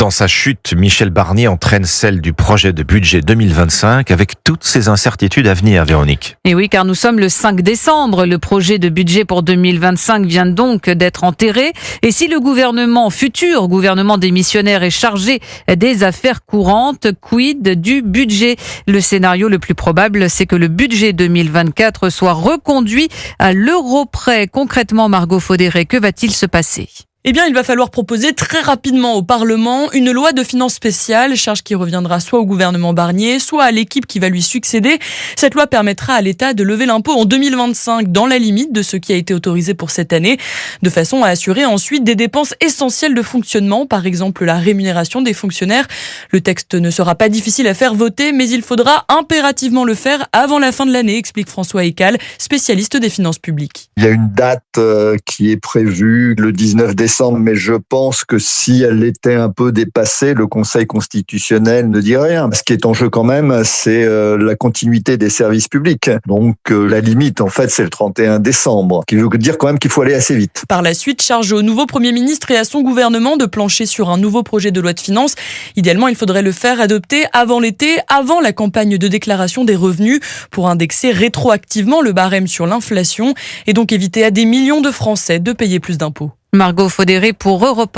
dans sa chute, Michel Barnier entraîne celle du projet de budget 2025 avec toutes ses incertitudes à venir, Véronique. Et oui, car nous sommes le 5 décembre. Le projet de budget pour 2025 vient donc d'être enterré. Et si le futur gouvernement démissionnaire est chargé des affaires courantes, quid du budget? Le scénario le plus probable, c'est que le budget 2024 soit reconduit à l'euro près. Concrètement, Margot Faudéré, que va-t-il se passer ? Eh bien, il va falloir proposer très rapidement au Parlement une loi de finances spéciale, charge qui reviendra soit au gouvernement Barnier, soit à l'équipe qui va lui succéder. Cette loi permettra à l'État de lever l'impôt en 2025 dans la limite de ce qui a été autorisé pour cette année, de façon à assurer ensuite des dépenses essentielles de fonctionnement, par exemple la rémunération des fonctionnaires. Le texte ne sera pas difficile à faire voter, mais il faudra impérativement le faire avant la fin de l'année, explique François Ekal, spécialiste des finances publiques. Il y a une date qui est prévue le 19 décembre, mais je pense que si elle était un peu dépassée, le Conseil constitutionnel ne dit rien. Ce qui est en jeu quand même, c'est la continuité des services publics. Donc la limite, en fait, c'est le 31 décembre, qui veut dire quand même qu'il faut aller assez vite. Par la suite, charge au nouveau Premier ministre et à son gouvernement de plancher sur un nouveau projet de loi de finances. Idéalement, il faudrait le faire adopter avant l'été, avant la campagne de déclaration des revenus, pour indexer rétroactivement le barème sur l'inflation et donc éviter à des millions de Français de payer plus d'impôts. Margot Faudéré pour Europe 1.